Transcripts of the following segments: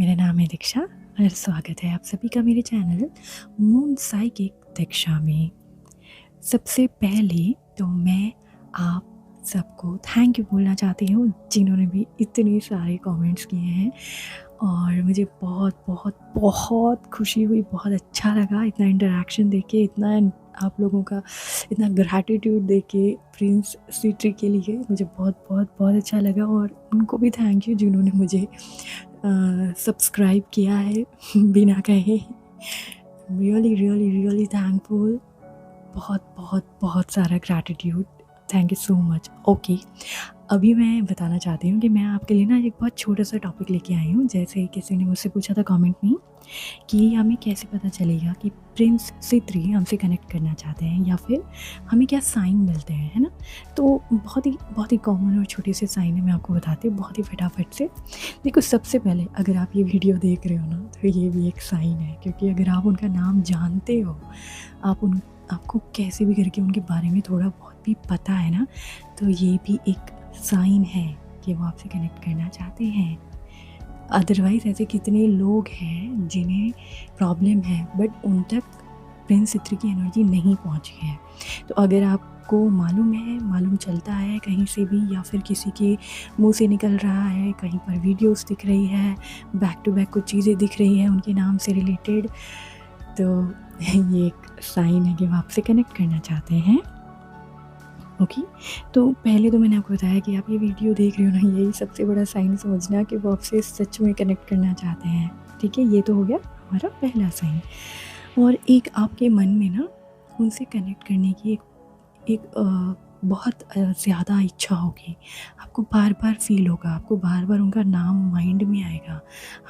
मेरा नाम है दीक्षा और स्वागत है आप सभी का मेरे चैनल मून साइकिक दीक्षा में। सबसे पहले तो मैं आप सबको थैंक यू बोलना चाहती हूँ जिन्होंने भी इतने सारे कमेंट्स किए हैं और मुझे बहुत बहुत बहुत खुशी हुई, बहुत अच्छा लगा इतना इंटरेक्शन देके, इतना आप लोगों का इतना ग्रैटिट्यूड देके प्रिंस सिटी के लिए मुझे बहुत बहुत बहुत अच्छा लगा। और उनको भी थैंक यू जिन्होंने मुझे सब्सक्राइब किया है बिना कहे। रियली रियली रियली थैंकफुल, बहुत बहुत बहुत सारा gratitude, thank you so much. Okay, अभी मैं बताना चाहती हूँ कि मैं आपके लिए ना एक बहुत छोटा सा टॉपिक लेके आई हूँ। जैसे किसी ने मुझसे पूछा था कमेंट में कि हमें कैसे पता चलेगा कि प्रिंस C3 हमसे कनेक्ट करना चाहते हैं या फिर हमें क्या साइन मिलते हैं, है ना। तो बहुत ही कॉमन और छोटे से साइन है, मैं आपको बताती हूँ बहुत ही फटाफट से। देखो, सबसे पहले अगर आप ये वीडियो देख रहे हो ना तो ये भी एक साइन है, क्योंकि अगर आप उनका नाम जानते हो, आपको कैसे भी करके उनके बारे में थोड़ा बहुत भी पता है ना, तो ये भी एक साइन है कि वो आपसे कनेक्ट करना चाहते हैं। अदरवाइज़ ऐसे कितने लोग हैं जिन्हें प्रॉब्लम है बट उन तक प्रिंस C3 की एनर्जी नहीं पहुंची है। तो अगर आपको मालूम चलता है कहीं से भी, या फिर किसी के मुंह से निकल रहा है, कहीं पर वीडियोस दिख रही है, बैक टू बैक कुछ चीज़ें दिख रही हैं उनके नाम से रिलेटेड, तो ये एक साइन है कि वो आपसे कनेक्ट करना चाहते हैं। ओके, तो पहले तो मैंने आपको बताया कि आप ये वीडियो देख रहे हो ना, यही सबसे बड़ा साइन समझना कि वो आपसे सच में कनेक्ट करना चाहते हैं। ठीक है, ये तो हो गया हमारा पहला साइन। और एक आपके मन में ना उनसे कनेक्ट करने की एक बहुत ज़्यादा इच्छा होगी, आपको बार बार फील होगा, आपको बार बार उनका नाम माइंड में आएगा,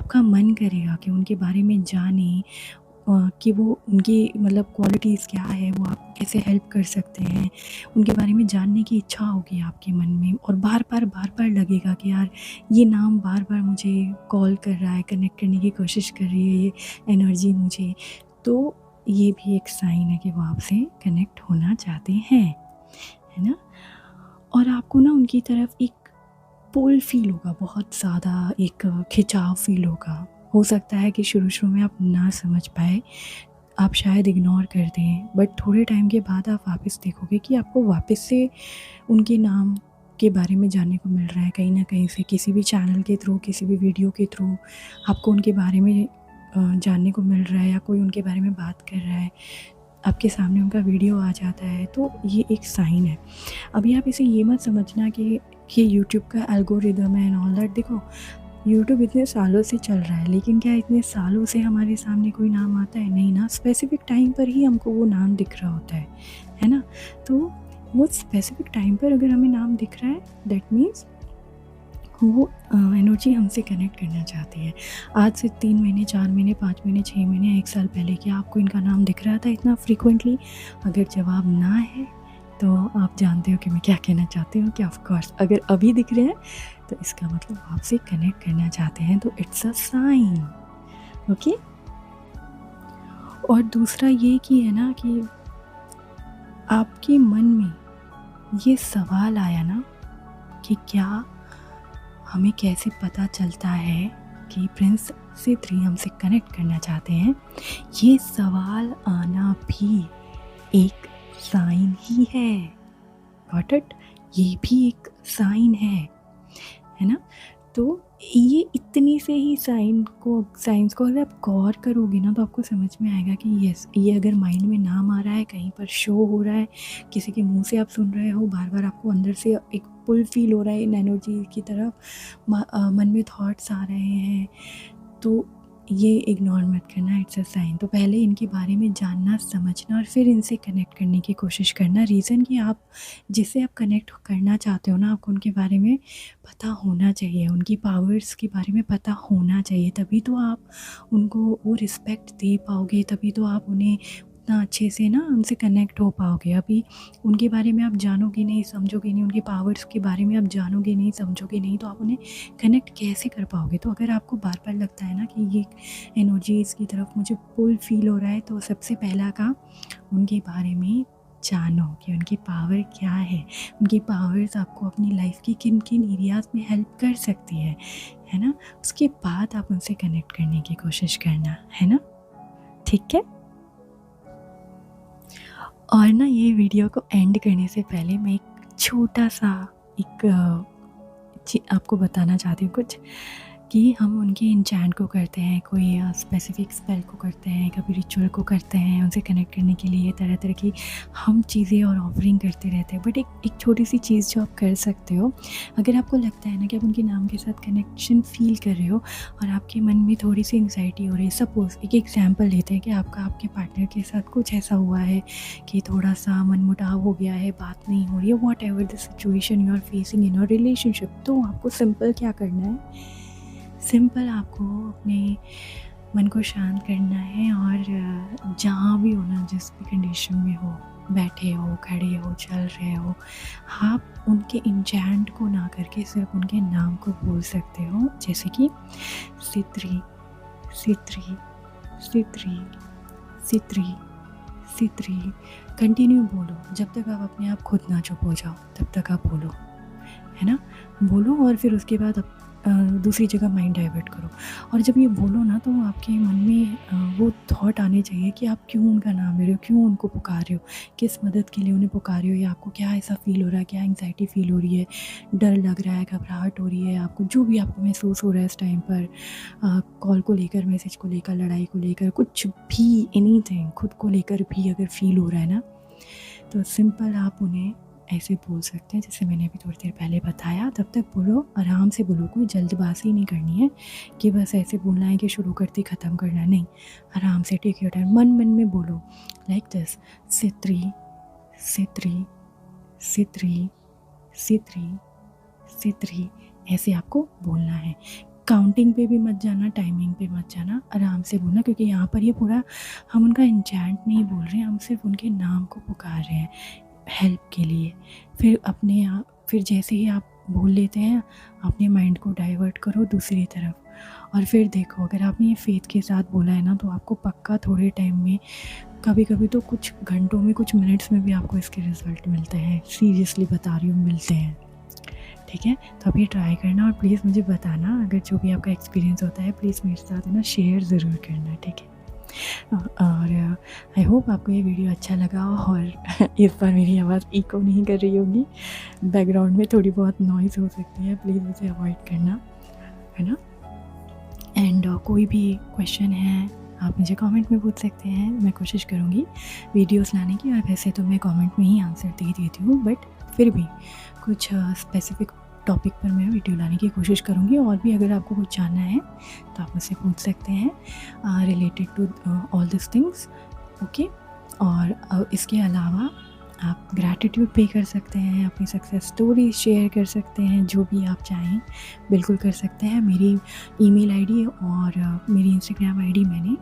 आपका मन करेगा कि उनके बारे में जाने, कि वो उनकी मतलब क्वालिटीज़ क्या है, वो आप कैसे हेल्प कर सकते हैं, उनके बारे में जानने की इच्छा होगी आपके मन में। और बार बार लगेगा कि यार ये नाम बार बार मुझे कॉल कर रहा है, कनेक्ट करने की कोशिश कर रही है ये एनर्जी मुझे। तो ये भी एक साइन है कि वो आपसे कनेक्ट होना चाहते हैं, है ना। और आपको ना उनकी तरफ एक पुल फील होगा, बहुत ज़्यादा एक खिंचाव फील होगा। हो सकता है कि शुरू में आप ना समझ पाए, आप शायद इग्नोर कर दें, बट थोड़े टाइम के बाद आप वापस देखोगे कि आपको वापस से उनके नाम के बारे में जानने को मिल रहा है, कहीं ना कहीं से, किसी भी चैनल के थ्रू, किसी भी वीडियो के थ्रू आपको उनके बारे में जानने को मिल रहा है, या कोई उनके बारे में बात कर रहा है, आपके सामने उनका वीडियो आ जाता है। तो ये एक साइन है। अभी आप इसे ये मत समझना कि यूट्यूब का एल्गोरिदम है एंड ऑल दैट। देखो, यूट्यूब इतने सालों से चल रहा है, लेकिन क्या इतने सालों से हमारे सामने कोई नाम आता है? नहीं ना, स्पेसिफिक टाइम पर ही हमको वो नाम दिख रहा होता है ना। तो वो स्पेसिफिक टाइम पर अगर हमें नाम दिख रहा है, दैट मीन्स वो एनर्जी हमसे कनेक्ट करना चाहती है। आज से 3 महीने, 4 महीने, 5 महीने, 6 महीने, 1 साल पहले क्या आपको इनका नाम दिख रहा था इतना फ्रीक्वेंटली? अगर जवाब ना है तो आप जानते हो कि मैं क्या कहना चाहती हूँ, कि ऑफ कोर्स अगर अभी दिख रहे हैं तो इसका मतलब आपसे कनेक्ट करना चाहते हैं, तो इट्स अ साइन। ओके। और दूसरा ये कि है ना कि आपके मन में ये सवाल आया ना कि क्या हमें कैसे पता चलता है कि प्रिंस C3 हमसे कनेक्ट करना चाहते हैं? ये सवाल आना भी एक साइन ही है। Got it? ये भी एक साइन है ना। तो ये इतनी से ही साइंस को अगर आप गौर करोगे ना, तो आपको समझ में आएगा कि यस, ये अगर माइंड में नाम आ रहा है, कहीं पर शो हो रहा है, किसी के मुंह से आप सुन रहे हो, बार बार आपको अंदर से एक पुल फील हो रहा है इन एनर्जी की तरफ, मन में थॉट्स आ रहे हैं, तो ये इग्नोर मत करना, इट्स अ साइन। तो पहले इनके बारे में जानना, समझना, और फिर इनसे कनेक्ट करने की कोशिश करना। रीज़न कि आप जिससे आप कनेक्ट करना चाहते हो ना, आपको उनके बारे में पता होना चाहिए, उनकी पावर्स के बारे में पता होना चाहिए, तभी तो आप उनको वो रिस्पेक्ट दे पाओगे, तभी तो आप उन्हें उतना अच्छे से ना उनसे कनेक्ट हो पाओगे। अभी उनके बारे में आप जानोगे नहीं, समझोगे नहीं, उनके पावर्स के बारे में आप जानोगे नहीं, समझोगे नहीं, तो आप उन्हें कनेक्ट कैसे कर पाओगे? तो अगर आपको बार बार लगता है ना कि ये एनर्जीज़ की तरफ मुझे पुल फील हो रहा है, तो सबसे पहला काम, उनके बारे में जानो कि उनकी पावर क्या है, उनकी पावर्स आपको अपनी लाइफ की किन किन एरियाज़ में हेल्प कर सकती है है ना? उसके बाद आप उनसे कनेक्ट करने की कोशिश करना, है ना? ठीक है? और ना ये वीडियो को एंड करने से पहले मैं एक छोटा-सा एक आपको बताना चाहती हूँ कुछ, कि हम उनके एन्चेंट को करते हैं, कोई स्पेसिफिक स्पेल को करते हैं, कभी रिचुअल को करते हैं, उनसे कनेक्ट करने के लिए तरह-तरह की हम चीज़ें और ऑफरिंग करते रहते हैं। बट एक छोटी-सी चीज़ जो आप कर सकते हो, अगर आपको लगता है ना कि आप उनके नाम के साथ कनेक्शन फ़ील कर रहे हो और आपके मन में थोड़ी-सी एंग्ज़ायटी हो रही है, सपोज़ एक एग्ज़ाम्पल लेते हैं कि आपके पार्टनर के साथ कुछ ऐसा हुआ है कि थोड़ा-सा मनमुटाव हो गया है, बात नहीं हो रही है, whatever the situation you are facing in your relationship, तो आपको सिंपल क्या करना है, सिंपल आपको अपने मन को शांत करना है और जहाँ भी हो ना, जिस भी कंडीशन में हो, बैठे हो, खड़े हो, चल रहे हो, आप उनके इंचैंट को ना करके सिर्फ उनके नाम को बोल सकते हो, जैसे कि सित्री, सित्री, सित्री, सित्री, सित्री। कंटिन्यू बोलो जब तक आप अपने आप खुद ना चुप हो जाओ, तब तक आप बोलो, है ना? बोलो और फिर उसके बाद दूसरी जगह माइंड डाइवर्ट करो। और जब ये बोलो ना, तो आपके मन में वो थॉट आने चाहिए कि आप क्यों उनका नाम ले रहे हो, क्यों उनको पुकार रहे हो, किस मदद के लिए उन्हें पुकार रहे हो, या आपको क्या ऐसा फ़ील हो रहा है, क्या एंग्जाइटी फ़ील हो रही है, डर लग रहा है, घबराहट हो रही है, आपको जो भी आपको महसूस हो रहा है इस टाइम पर, कॉल को लेकर, मैसेज को लेकर, लड़ाई को लेकर, कुछ भी, एनीथिंग, खुद को लेकर भी अगर फ़ील हो रहा है ना, तो सिंपल आप उन्हें ऐसे बोल सकते हैं जैसे मैंने अभी थोड़ी देर पहले बताया। तब तक बोलो, आराम से बोलो, कोई जल्दबाजी नहीं करनी है कि बस ऐसे बोलना है कि शुरू करते ख़त्म करना है, नहीं। आराम से टेक योर टाइम, मन मन में बोलो लाइक दिस, सित्री, सित्री, सित्री, सित्री, सित्री, ऐसे आपको बोलना है। काउंटिंग पे भी मत जाना, टाइमिंग पे मत जाना, आराम से बोलना, क्योंकि यहाँ पर ये पूरा हम उनका एन्चेंट नहीं बोल रहे हैं, हम सिर्फ उनके नाम को पुकार रहे हैं हेल्प के लिए। फिर जैसे ही आप बोल लेते हैं, अपने माइंड को डाइवर्ट करो दूसरी तरफ, और फिर देखो, अगर आपने ये फेथ के साथ बोला है ना, तो आपको पक्का थोड़े टाइम में, कभी-कभी तो कुछ घंटों में, कुछ मिनट्स में भी आपको इसके रिज़ल्ट मिलते हैं। सीरियसली बता रही हूँ, मिलते हैं। ठीक है? तो आप ये ट्राई करना और प्लीज़ मुझे बताना, अगर जो भी आपका एक्सपीरियंस होता है, प्लीज़ मेरे साथ है ना शेयर ज़रूर करना, ठीक है? और आई होप आपको ये वीडियो अच्छा लगा, और इस बार मेरी आवाज़ इको नहीं कर रही होगी, बैकग्राउंड में थोड़ी बहुत नॉइज़ हो सकती है, प्लीज़ उसे अवॉइड करना, है ना? एंड कोई भी क्वेश्चन है आप मुझे कमेंट में पूछ सकते हैं, मैं कोशिश करूँगी वीडियोस लाने की, और वैसे तो मैं कमेंट में ही आंसर दे देती हूँ, बट फिर भी कुछ स्पेसिफिक टॉपिक पर मैं वीडियो लाने की कोशिश करूँगी। और भी अगर आपको कुछ जानना है तो आप मुझसे पूछ सकते हैं related to all this things, okay. और इसके अलावा आप ग्रैटिट्यूड पे कर सकते हैं, अपनी सक्सेस स्टोरी शेयर कर सकते हैं, जो भी आप चाहें बिल्कुल कर सकते हैं। मेरी ईमेल आईडी और मेरी इंस्टाग्राम आईडी मैंने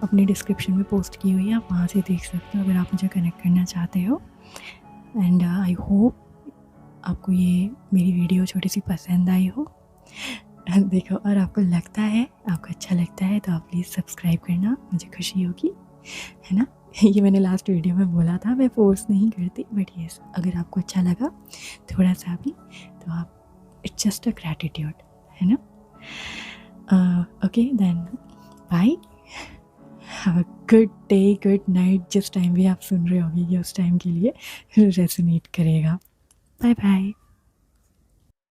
अपने डिस्क्रिप्शन में पोस्ट की हुई है, आप वहाँ से देख सकते हो अगर आप मुझे कनेक्ट करना चाहते हो। एंड आई होप आपको ये मेरी वीडियो छोटी सी पसंद आई हो। देखो, और आपको लगता है, आपको अच्छा लगता है, तो आप प्लीज़ सब्सक्राइब करना, मुझे खुशी होगी, है ना? ये मैंने लास्ट वीडियो में बोला था, मैं फोर्स नहीं करती, बट येस, अगर आपको अच्छा लगा थोड़ा सा भी, तो आप, इट्स जस्ट अ ग्रैटिट्यूड, है ना? Okay then, bye, have a good day, good night, जिस टाइम भी आप सुन रहे होगे, ये उस टाइम के लिए रेजोनेट करेगा। Bye bye.